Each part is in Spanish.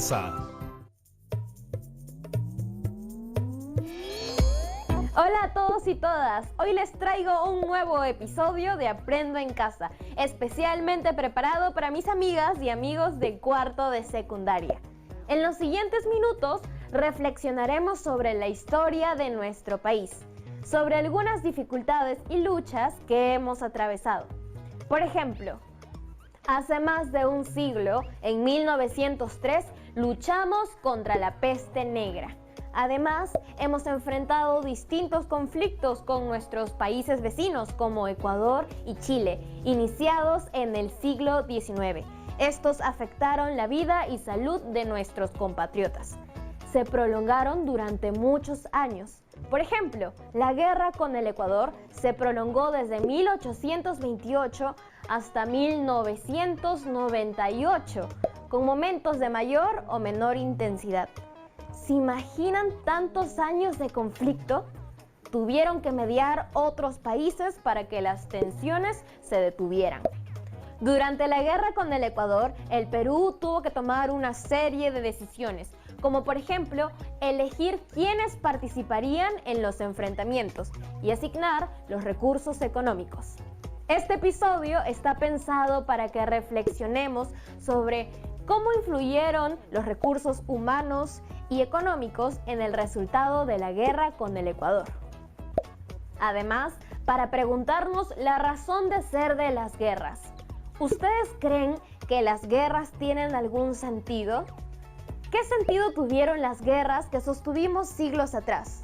casa. Hola a todos y todas, hoy les traigo un nuevo episodio de Aprendo en Casa, especialmente preparado para mis amigas y amigos de cuarto de secundaria. En los siguientes minutos reflexionaremos sobre la historia de nuestro país, sobre algunas dificultades y luchas que hemos atravesado. Por ejemplo, hace más de un siglo, en 1903, luchamos contra la peste negra. Además, hemos enfrentado distintos conflictos con nuestros países vecinos como Ecuador y Chile, iniciados en el siglo XIX. Estos afectaron la vida y salud de nuestros compatriotas. Se prolongaron durante muchos años. Por ejemplo, la guerra con el Ecuador se prolongó desde 1828 hasta 1998, con momentos de mayor o menor intensidad. ¿Se imaginan tantos años de conflicto? Tuvieron que mediar otros países para que las tensiones se detuvieran. Durante la guerra con el Ecuador, el Perú tuvo que tomar una serie de decisiones, como por ejemplo, elegir quiénes participarían en los enfrentamientos y asignar los recursos económicos. Este episodio está pensado para que reflexionemos sobre cómo influyeron los recursos humanos y económicos en el resultado de la guerra con el Ecuador. Además, para preguntarnos la razón de ser de las guerras. ¿Ustedes creen que las guerras tienen algún sentido? ¿Qué sentido tuvieron las guerras que sostuvimos siglos atrás?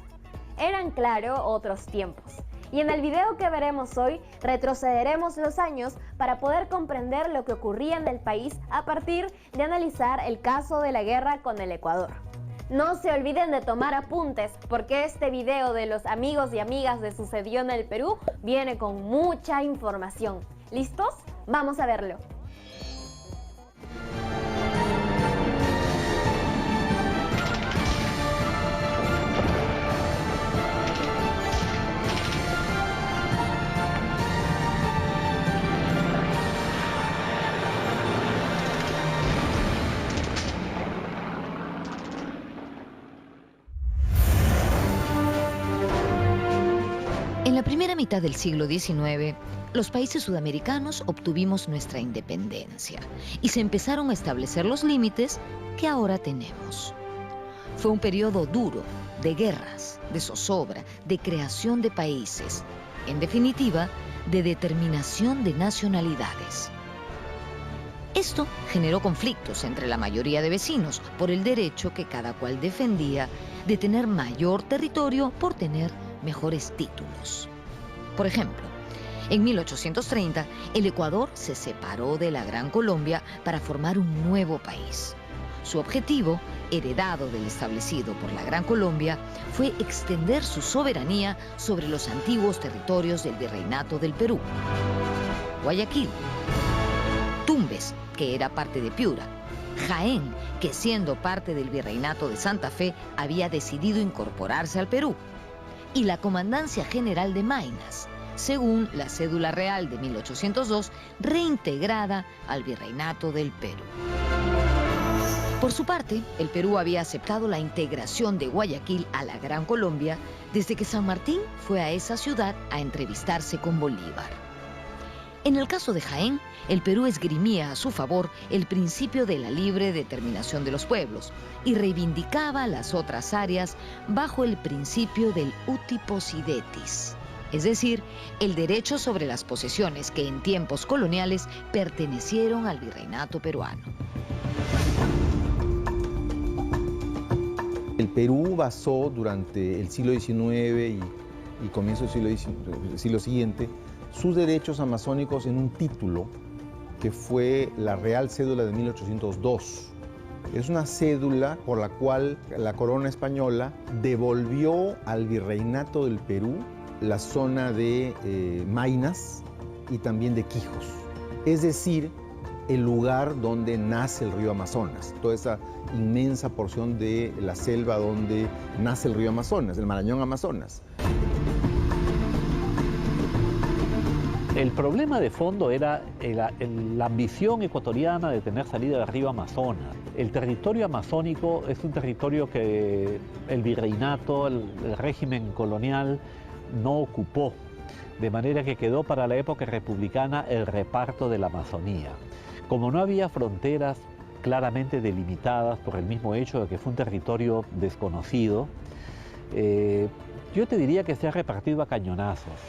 Eran, claro, otros tiempos. Y en el video que veremos hoy, retrocederemos los años para poder comprender lo que ocurría en el país a partir de analizar el caso de la guerra con el Ecuador. No se olviden de tomar apuntes, porque este video de los amigos y amigas de Sucedió en el Perú viene con mucha información. ¿Listos? Vamos a verlo. En la primera mitad del siglo XIX, los países sudamericanos obtuvimos nuestra independencia y se empezaron a establecer los límites que ahora tenemos. Fue un periodo duro de guerras, de zozobra, de creación de países, en definitiva, de determinación de nacionalidades. Esto generó conflictos entre la mayoría de vecinos por el derecho que cada cual defendía de tener mayor territorio por tener mejores títulos. Por ejemplo, en 1830, el Ecuador se separó de la Gran Colombia para formar un nuevo país. Su objetivo, heredado del establecido por la Gran Colombia, fue extender su soberanía sobre los antiguos territorios del Virreinato del Perú. Guayaquil, Tumbes, que era parte de Piura, Jaén, que siendo parte del Virreinato de Santa Fe, había decidido incorporarse al Perú, y la Comandancia General de Maynas, según la cédula real de 1802, reintegrada al Virreinato del Perú. Por su parte, el Perú había aceptado la integración de Guayaquil a la Gran Colombia desde que San Martín fue a esa ciudad a entrevistarse con Bolívar. En el caso de Jaén, el Perú esgrimía a su favor el principio de la libre determinación de los pueblos y reivindicaba las otras áreas bajo el principio del uti possidetis, es decir, el derecho sobre las posesiones que en tiempos coloniales pertenecieron al virreinato peruano. El Perú basó durante el siglo XIX y comienzo del siglo siguiente sus derechos amazónicos en un título que fue la Real Cédula de 1802. Es una cédula por la cual la corona española devolvió al Virreinato del Perú la zona de Maynas y también de Quijos. Es decir, el lugar donde nace el río Amazonas, toda esa inmensa porción de la selva donde nace el río Amazonas, el Marañón Amazonas. El problema de fondo era la ambición ecuatoriana de tener salida del río Amazonas. El territorio amazónico es un territorio que el virreinato, el régimen colonial, no ocupó, de manera que quedó para la época republicana el reparto de la Amazonía. Como no había fronteras claramente delimitadas por el mismo hecho de que fue un territorio desconocido, yo te diría que se ha repartido a cañonazos.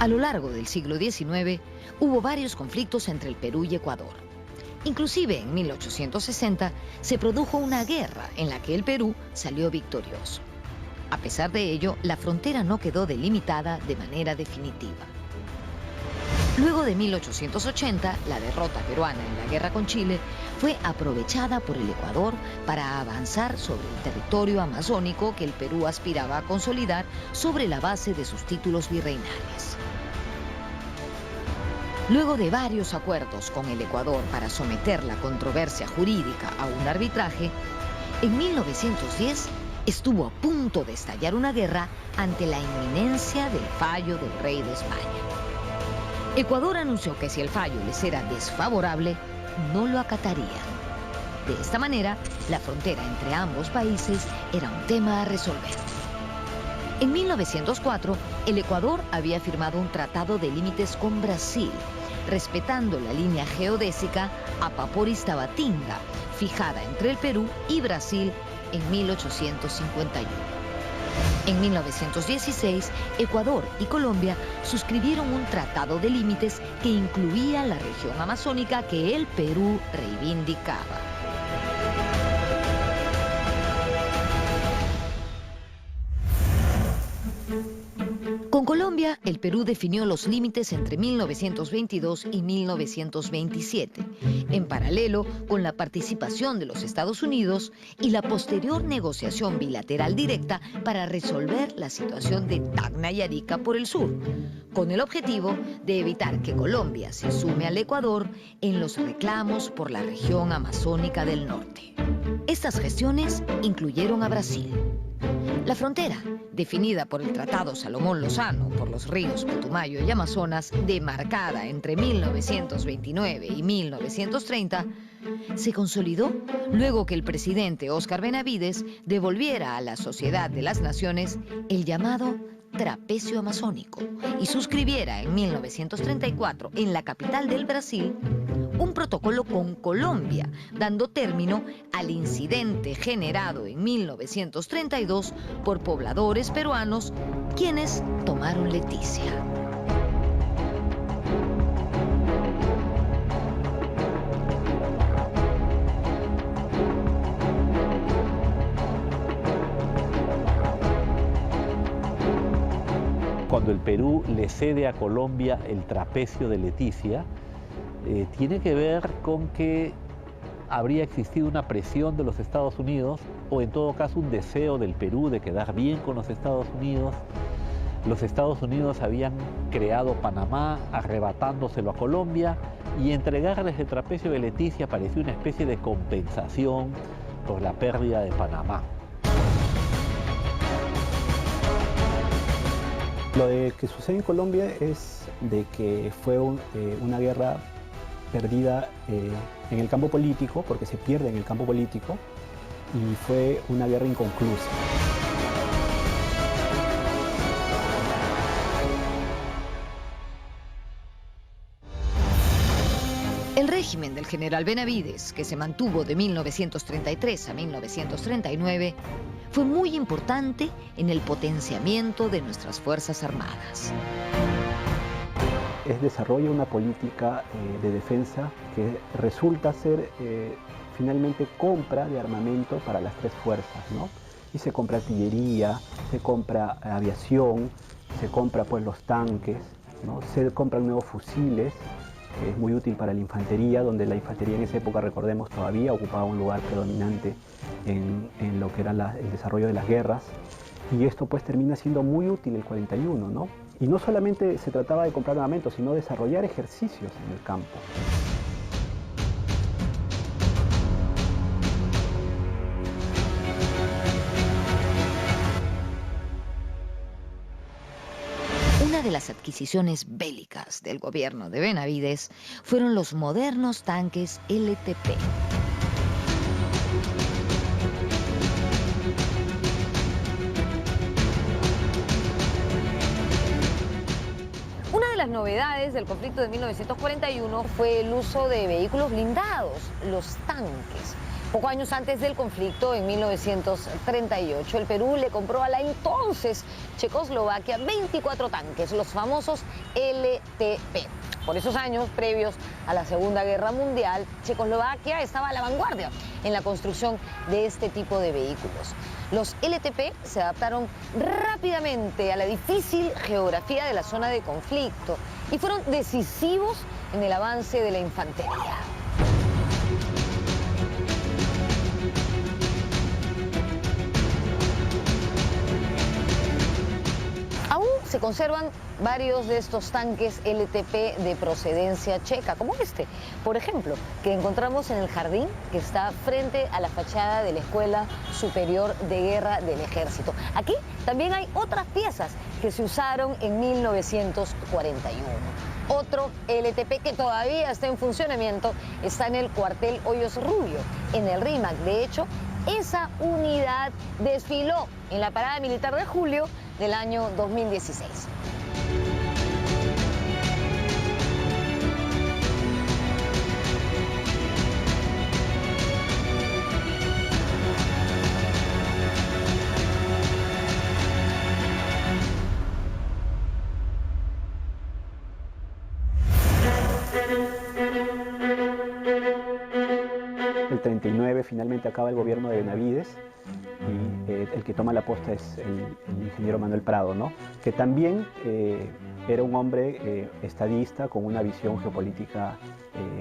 A lo largo del siglo XIX hubo varios conflictos entre el Perú y Ecuador. Inclusive en 1860 se produjo una guerra en la que el Perú salió victorioso. A pesar de ello, la frontera no quedó delimitada de manera definitiva. Luego de 1880, la derrota peruana en la guerra con Chile fue aprovechada por el Ecuador para avanzar sobre el territorio amazónico que el Perú aspiraba a consolidar sobre la base de sus títulos virreinales. Luego de varios acuerdos con el Ecuador para someter la controversia jurídica a un arbitraje, en 1910 estuvo a punto de estallar una guerra ante la inminencia del fallo del rey de España. Ecuador anunció que si el fallo les era desfavorable, no lo acatarían. De esta manera, la frontera entre ambos países era un tema a resolver. En 1904, el Ecuador había firmado un tratado de límites con Brasil, respetando la línea geodésica Apaporis-Tabatinga, fijada entre el Perú y Brasil en 1851. En 1916, Ecuador y Colombia suscribieron un tratado de límites que incluía la región amazónica que el Perú reivindicaba. Con Colombia, el Perú definió los límites entre 1922 y 1927, en paralelo con la participación de los Estados Unidos y la posterior negociación bilateral directa para resolver la situación de Tacna y Arica por el sur, con el objetivo de evitar que Colombia se sume al Ecuador en los reclamos por la región amazónica del norte. Estas gestiones incluyeron a Brasil. La frontera, definida por el Tratado Salomón-Lozano por los ríos Putumayo y Amazonas, demarcada entre 1929 y 1930, se consolidó luego que el presidente Óscar Benavides devolviera a la Sociedad de las Naciones el llamado Trapecio Amazónico y suscribiera en 1934 en la capital del Brasil un protocolo con Colombia, dando término al incidente generado en 1932 por pobladores peruanos, quienes tomaron Leticia. Cuando el Perú le cede a Colombia el trapecio de Leticia, tiene que ver con que habría existido una presión de los Estados Unidos, o en todo caso un deseo del Perú de quedar bien con los Estados Unidos. Los Estados Unidos habían creado Panamá arrebatándoselo a Colombia, y entregarles el trapecio de Leticia parecía una especie de compensación por la pérdida de Panamá. Lo que sucede en Colombia es de que fue una guerra perdida en el campo político, porque se pierde en el campo político, y fue una guerra inconclusa. El régimen del general Benavides, que se mantuvo de 1933 a 1939, fue muy importante en el potenciamiento de nuestras Fuerzas Armadas. Desarrolla una política de defensa que resulta ser finalmente compra de armamento para las tres fuerzas, ¿no? Y se compra artillería, se compra aviación, se compra pues los tanques, ¿no? Se compran nuevos fusiles, que es muy útil para la infantería, donde la infantería en esa época, recordemos, todavía ocupaba un lugar predominante en lo que era el desarrollo de las guerras. Y esto pues termina siendo muy útil el 41, ¿no? Y no solamente se trataba de comprar armamento, sino desarrollar ejercicios en el campo. de las adquisiciones bélicas del gobierno de Benavides fueron los modernos tanques LTP. Una de las novedades del conflicto de 1941 fue el uso de vehículos blindados, los tanques. Pocos años antes del conflicto, en 1938, el Perú le compró a la entonces Checoslovaquia 24 tanques, los famosos LTP. Por esos años, previos a la Segunda Guerra Mundial, Checoslovaquia estaba a la vanguardia en la construcción de este tipo de vehículos. Los LTP se adaptaron rápidamente a la difícil geografía de la zona de conflicto y fueron decisivos en el avance de la infantería. Aún se conservan varios de estos tanques LTP de procedencia checa, como este, por ejemplo, que encontramos en el jardín que está frente a la fachada de la Escuela Superior de Guerra del Ejército. Aquí también hay otras piezas que se usaron en 1941. Otro LTP que todavía está en funcionamiento está en el cuartel Hoyos Rubio, en el RIMAC. De hecho, esa unidad desfiló en la parada militar de julio del año 2016. El 39 finalmente acaba el gobierno de Benavides y el que toma la posta es el ingeniero Manuel Prado, ¿no? Que también era un hombre estadista con una visión geopolítica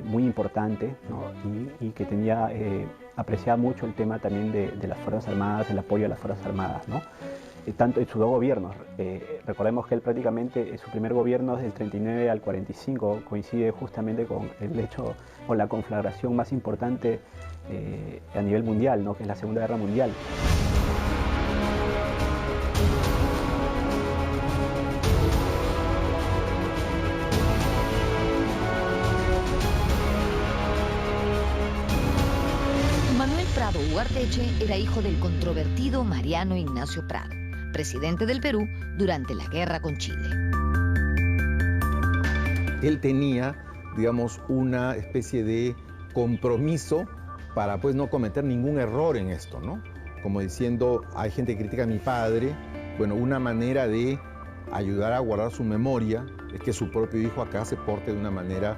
muy importante, ¿no? y que tenía, apreciaba mucho el tema también de las Fuerzas Armadas, el apoyo a las Fuerzas Armadas, ¿no? Tanto en sus dos gobiernos. Recordemos que él prácticamente, su primer gobierno desde el 39 al 45 coincide justamente con el hecho o la conflagración más importante a nivel mundial, ¿no? Que es la Segunda Guerra Mundial. Manuel Prado Ugarteche era hijo del controvertido Mariano Ignacio Prado, presidente del Perú durante la guerra con Chile. Él tenía, digamos, una especie de compromiso para pues no cometer ningún error en esto, ¿no? Como diciendo, hay gente que critica a mi padre, bueno, una manera de ayudar a guardar su memoria es que su propio hijo acá se porte de una manera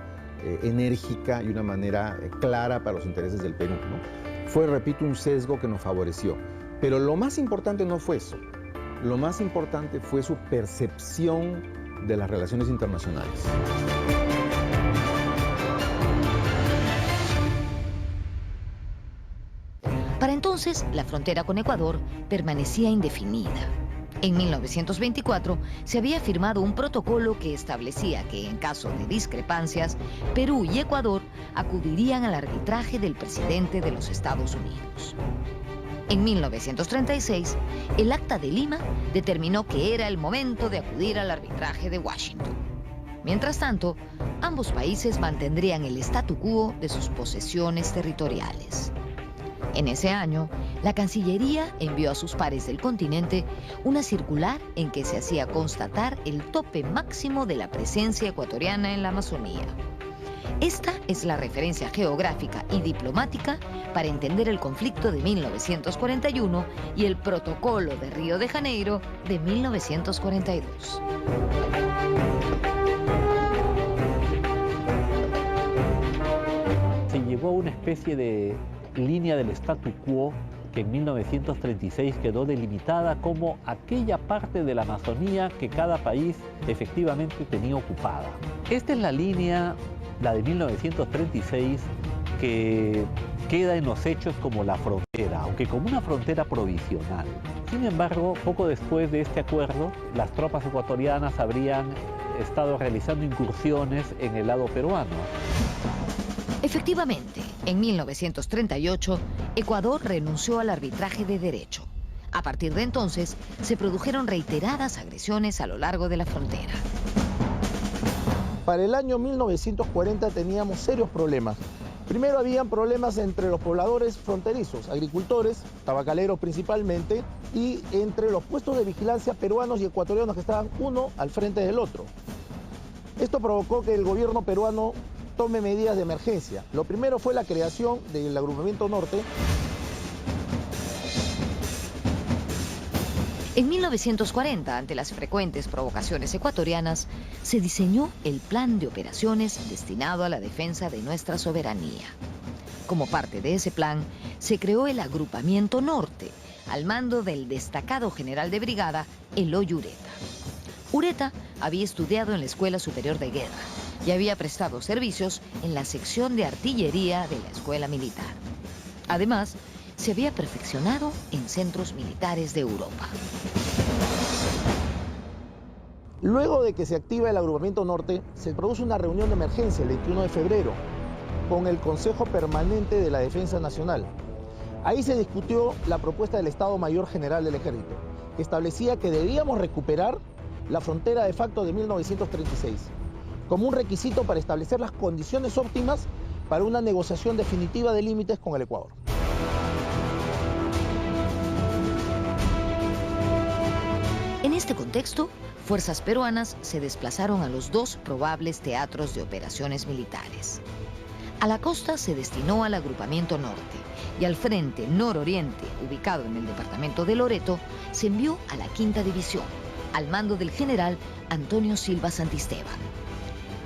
enérgica y una manera clara para los intereses del Perú, ¿no? Fue, repito, un sesgo que nos favoreció. Pero lo más importante no fue eso. Lo más importante fue su percepción de las relaciones internacionales. Para entonces, la frontera con Ecuador permanecía indefinida. En 1924 se había firmado un protocolo que establecía que, en caso de discrepancias, Perú y Ecuador acudirían al arbitraje del presidente de los Estados Unidos. En 1936, el Acta de Lima determinó que era el momento de acudir al arbitraje de Washington. Mientras tanto, ambos países mantendrían el statu quo de sus posesiones territoriales. En ese año, la Cancillería envió a sus pares del continente una circular en que se hacía constatar el tope máximo de la presencia ecuatoriana en la Amazonía. Esta es la referencia geográfica y diplomática para entender el conflicto de 1941 y el Protocolo de Río de Janeiro de 1942. Se llegó a una especie de línea del statu quo que en 1936 quedó delimitada como aquella parte de la Amazonía que cada país efectivamente tenía ocupada. Esta es la línea, la de 1936, que queda en los hechos como la frontera, aunque como una frontera provisional. Sin embargo, poco después de este acuerdo, las tropas ecuatorianas habrían estado realizando incursiones en el lado peruano. Efectivamente, en 1938, Ecuador renunció al arbitraje de derecho, partir de entonces, se produjeron reiteradas agresiones a lo largo de la frontera. Para el año 1940 teníamos serios problemas. Primero habían problemas entre los pobladores fronterizos, agricultores, tabacaleros principalmente, y entre los puestos de vigilancia peruanos y ecuatorianos que estaban uno al frente del otro. Esto provocó que el gobierno peruano tome medidas de emergencia. Lo primero fue la creación del Agrupamiento Norte. En 1940, ante las frecuentes provocaciones ecuatorianas, se diseñó el Plan de Operaciones destinado a la defensa de nuestra soberanía. Como parte de ese plan, se creó el Agrupamiento Norte, al mando del destacado general de brigada, Eloy Ureta. Ureta había estudiado en la Escuela Superior de Guerra y había prestado servicios en la sección de artillería de la Escuela Militar. Además, se había perfeccionado en centros militares de Europa. Luego de que se activa el Agrupamiento Norte, se produce una reunión de emergencia el 21 de febrero con el Consejo Permanente de la Defensa Nacional. Ahí se discutió la propuesta del Estado Mayor General del Ejército, que establecía que debíamos recuperar la frontera de facto de 1936, como un requisito para establecer las condiciones óptimas para una negociación definitiva de límites con el Ecuador. En este contexto, fuerzas peruanas se desplazaron a los dos probables teatros de operaciones militares. A la costa se destinó al Agrupamiento Norte y al frente nororiente, ubicado en el departamento de Loreto, se envió a la Quinta División, al mando del general Antonio Silva Santisteban.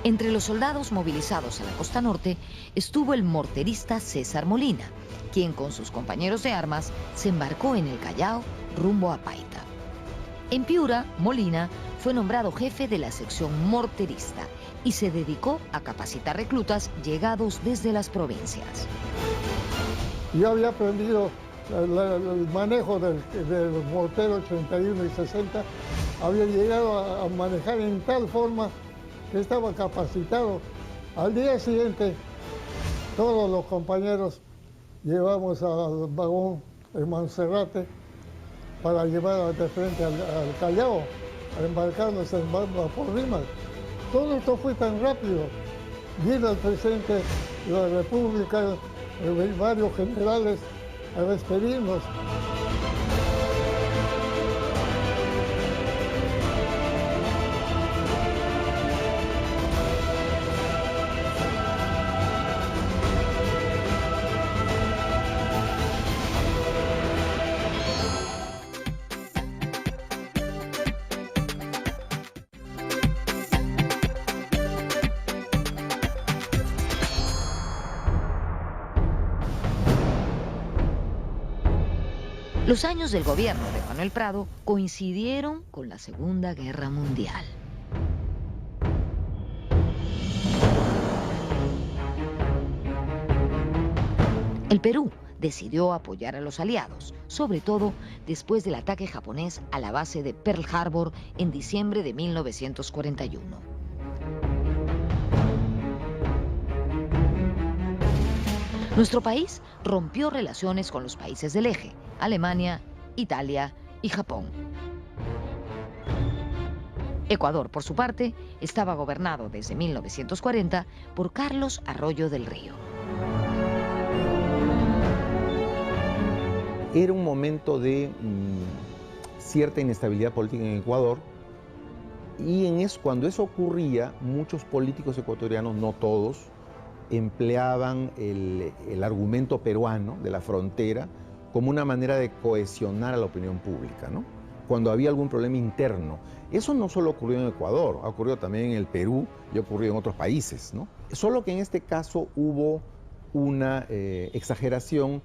Entre los soldados movilizados a la costa norte estuvo el morterista César Molina, quien con sus compañeros de armas se embarcó en el Callao rumbo a Paita. En Piura, Molina fue nombrado jefe de la sección morterista y se dedicó a capacitar reclutas llegados desde las provincias. Yo había aprendido el manejo del mortero 81 y 60, había llegado a manejar en tal forma que estaba capacitado. Al día siguiente, todos los compañeros llevamos al vagón en Monserrate para llevar de frente al Callao, a embarcarnos en Vapor Rímac. Todo esto fue tan rápido. Vino el presidente de la República, varios generales, a despedirnos. Los años del gobierno de Manuel Prado coincidieron con la Segunda Guerra Mundial. El Perú decidió apoyar a los aliados, sobre todo después del ataque japonés a la base de Pearl Harbor en diciembre de 1941. Nuestro país rompió relaciones con los países del eje, Alemania, Italia y Japón. Ecuador, por su parte, estaba gobernado desde 1940 por Carlos Arroyo del Río. Era un momento de cierta inestabilidad política en Ecuador y cuando eso ocurría, muchos políticos ecuatorianos, no todos, empleaban el argumento peruano de la frontera como una manera de cohesionar a la opinión pública, ¿no? Cuando había algún problema interno. Eso no solo ocurrió en Ecuador, ha ocurrido también en el Perú y ha ocurrido en otros países, ¿no? Solo que en este caso hubo una exageración.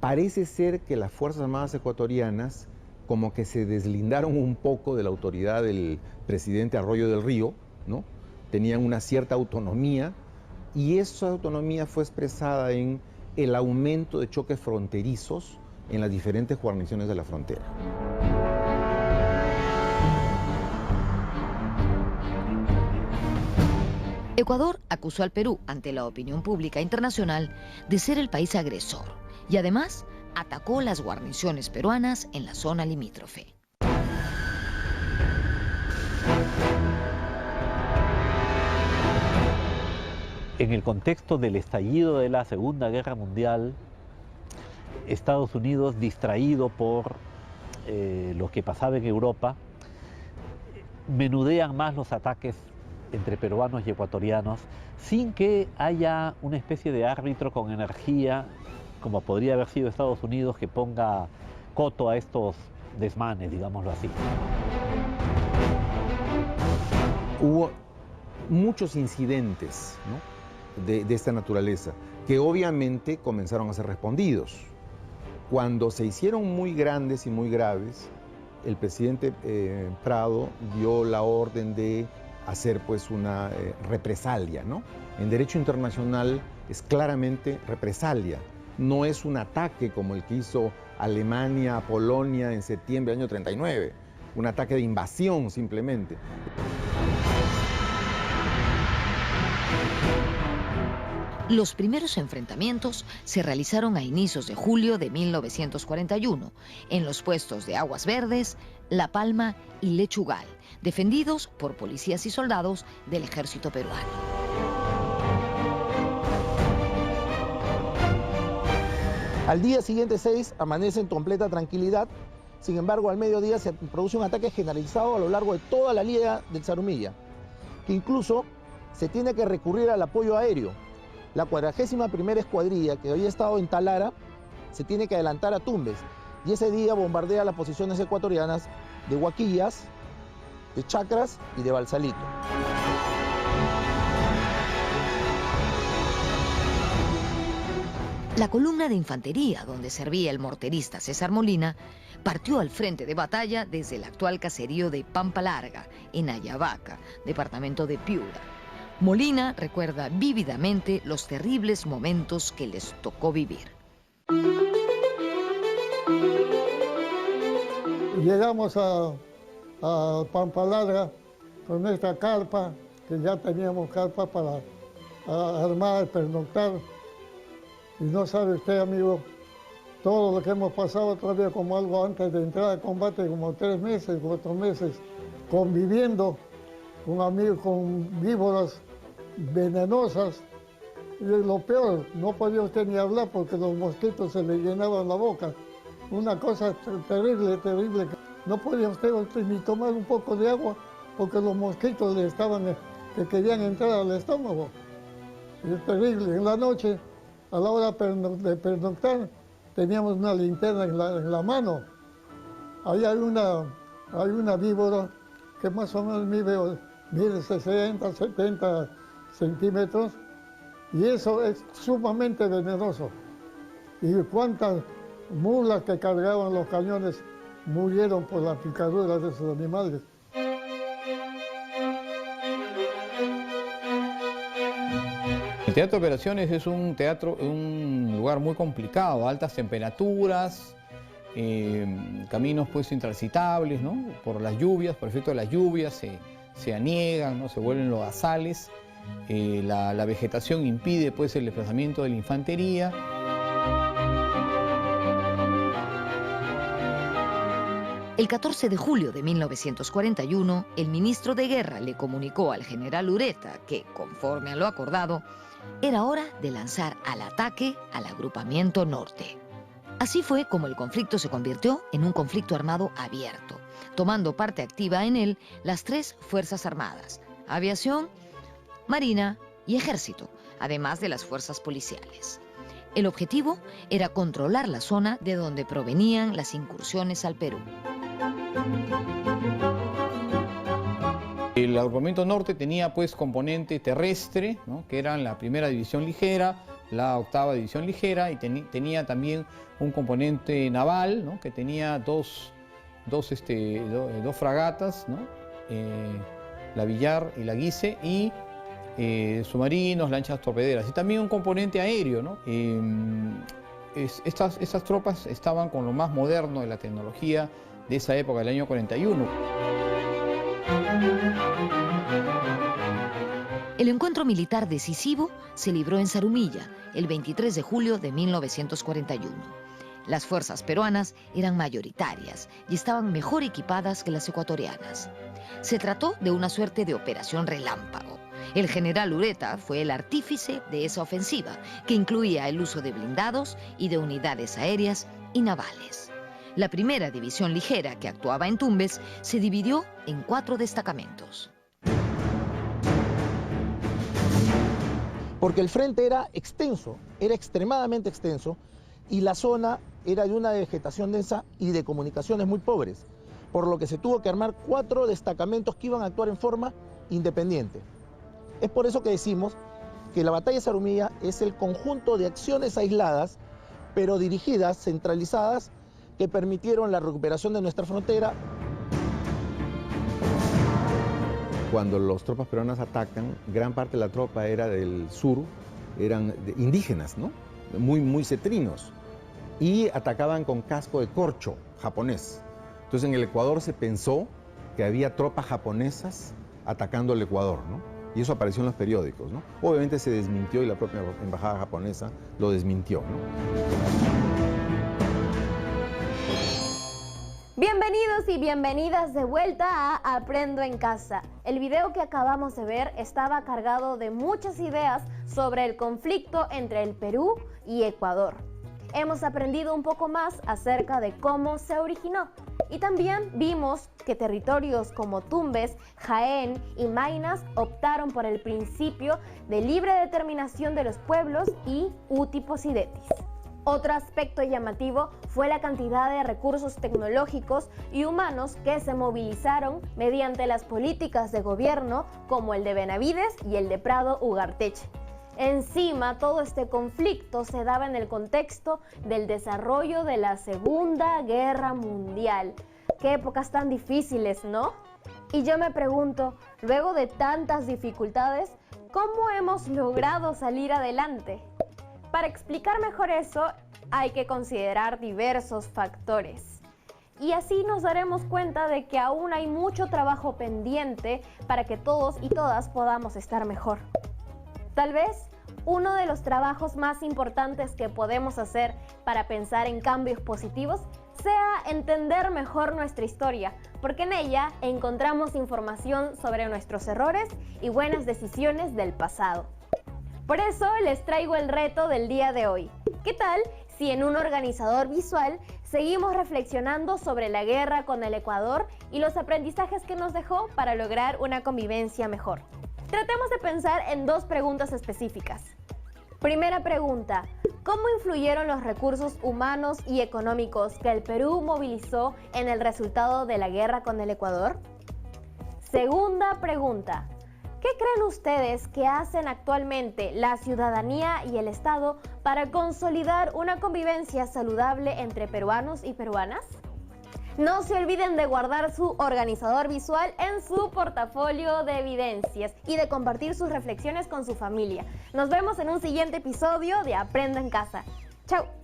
Parece ser que las Fuerzas Armadas ecuatorianas como que se deslindaron un poco de la autoridad del presidente Arroyo del Río, ¿no? Tenían una cierta autonomía y esa autonomía fue expresada en el aumento de choques fronterizos en las diferentes guarniciones de la frontera. Ecuador acusó al Perú ante la opinión pública internacional de ser el país agresor y además atacó las guarniciones peruanas en la zona limítrofe. En el contexto del estallido de la Segunda Guerra Mundial, Estados Unidos, distraído por lo que pasaba en Europa, menudean más los ataques entre peruanos y ecuatorianos sin que haya una especie de árbitro con energía, como podría haber sido Estados Unidos, que ponga coto a estos desmanes, digámoslo así. Hubo muchos incidentes, ¿no?, de esta naturaleza, que obviamente comenzaron a ser respondidos. Cuando se hicieron muy grandes y muy graves, el presidente Prado dio la orden de hacer pues una represalia, ¿no? En derecho internacional es claramente represalia, no es un ataque como el que hizo Alemania a Polonia en septiembre del año 39, un ataque de invasión simplemente. Los primeros enfrentamientos se realizaron a inicios de julio de 1941 en los puestos de Aguas Verdes, La Palma y Lechugal, defendidos por policías y soldados del ejército peruano. Al día siguiente 6 amanece en completa tranquilidad, sin embargo al mediodía se produce un ataque generalizado a lo largo de toda la línea del Zarumilla, que incluso se tiene que recurrir al apoyo aéreo. La 41ª Escuadrilla, que había estado en Talara, se tiene que adelantar a Tumbes y ese día bombardea las posiciones ecuatorianas de Huaquillas, de Chacras y de Balsalito. La columna de infantería, donde servía el morterista César Molina, partió al frente de batalla desde el actual caserío de Pampa Larga, en Ayabaca, departamento de Piura. Molina recuerda vívidamente los terribles momentos que les tocó vivir. Llegamos a Pampa Larga con esta carpa, que ya teníamos carpa para armar, pernoctar. Y no sabe usted, amigo, todo lo que hemos pasado todavía como algo antes de entrar al combate, como 3 meses, 4 meses, conviviendo con amigos, con víboras venenosas. Y lo peor, no podía usted ni hablar porque los mosquitos se le llenaban la boca. Una cosa terrible, terrible. No podía usted ni tomar un poco de agua porque los mosquitos que querían entrar al estómago. Y es terrible. En la noche, a la hora de pernoctar, teníamos una linterna en la mano. Ahí hay una víbora que más o menos mide 60, 70 centímetros, y eso es sumamente venenoso. Y cuántas mulas que cargaban los cañones murieron por las picaduras de esos animales. El teatro de operaciones es un lugar muy complicado, altas temperaturas, caminos pues intransitables, ¿no?, por las lluvias, por efecto de las lluvias se aniegan, ¿no?, se vuelven lodazales. La vegetación impide pues el desplazamiento de la infantería. El 14 de julio de 1941, el ministro de Guerra le comunicó al general Ureta que, conforme a lo acordado, era hora de lanzar al ataque al agrupamiento norte. Así fue como el conflicto se convirtió en un conflicto armado abierto, tomando parte activa en él las 3 Fuerzas Armadas: Aviación, Marina y Ejército, además de las fuerzas policiales. El objetivo era controlar la zona de donde provenían las incursiones al Perú. El agrupamiento norte tenía pues componente terrestre, ¿no?, que eran la 1ª División Ligera, la 8ª División Ligera, y tenía también un componente naval, ¿no?, que tenía dos fragatas, ¿no?, la Villar y la Guise, y submarinos, lanchas torpederas, y también un componente aéreo, ¿no? Estas tropas estaban con lo más moderno de la tecnología de esa época, del año 41. El encuentro militar decisivo se libró en Zarumilla el 23 de julio de 1941. Las fuerzas peruanas eran mayoritarias y estaban mejor equipadas que las ecuatorianas. Se trató de una suerte de operación relámpago. El general Ureta fue el artífice de esa ofensiva, que incluía el uso de blindados y de unidades aéreas y navales. La primera división ligera, que actuaba en Tumbes, se dividió en 4 destacamentos. Porque el frente era extenso, era extremadamente extenso, y la zona era de una vegetación densa y de comunicaciones muy pobres, por lo que se tuvo que armar 4 destacamentos que iban a actuar en forma independiente. Es por eso que decimos que la batalla de Zarumilla es el conjunto de acciones aisladas, pero dirigidas, centralizadas, que permitieron la recuperación de nuestra frontera. Cuando las tropas peruanas atacan, gran parte de la tropa era del sur, eran indígenas, ¿no? Muy cetrinos, y atacaban con casco de corcho japonés. Entonces en el Ecuador se pensó que había tropas japonesas atacando el Ecuador, ¿no? Y eso apareció en los periódicos, ¿no? Obviamente se desmintió y la propia embajada japonesa lo desmintió, ¿no? Bienvenidos y bienvenidas de vuelta a Aprendo en Casa. El video que acabamos de ver estaba cargado de muchas ideas sobre el conflicto entre el Perú y Ecuador. Hemos aprendido un poco más acerca de cómo se originó y también vimos que territorios como Tumbes, Jaén y Maynas optaron por el principio de libre determinación de los pueblos y uti possidetis. Otro aspecto llamativo fue la cantidad de recursos tecnológicos y humanos que se movilizaron mediante las políticas de gobierno como el de Benavides y el de Prado Ugarteche. Encima, todo este conflicto se daba en el contexto del desarrollo de la Segunda Guerra Mundial. Qué épocas tan difíciles, ¿no? Y yo me pregunto, luego de tantas dificultades, ¿cómo hemos logrado salir adelante? Para explicar mejor eso, hay que considerar diversos factores. Y así nos daremos cuenta de que aún hay mucho trabajo pendiente para que todos y todas podamos estar mejor. Tal vez uno de los trabajos más importantes que podemos hacer para pensar en cambios positivos sea entender mejor nuestra historia, porque en ella encontramos información sobre nuestros errores y buenas decisiones del pasado. Por eso les traigo el reto del día de hoy. ¿Qué tal si en un organizador visual seguimos reflexionando sobre la guerra con el Ecuador y los aprendizajes que nos dejó para lograr una convivencia mejor? Tratemos de pensar en 2 preguntas específicas. Primera pregunta, ¿cómo influyeron los recursos humanos y económicos que el Perú movilizó en el resultado de la guerra con el Ecuador? Segunda pregunta, ¿qué creen ustedes que hacen actualmente la ciudadanía y el Estado para consolidar una convivencia saludable entre peruanos y peruanas? No se olviden de guardar su organizador visual en su portafolio de evidencias y de compartir sus reflexiones con su familia. Nos vemos en un siguiente episodio de Aprendo en Casa. ¡Chao!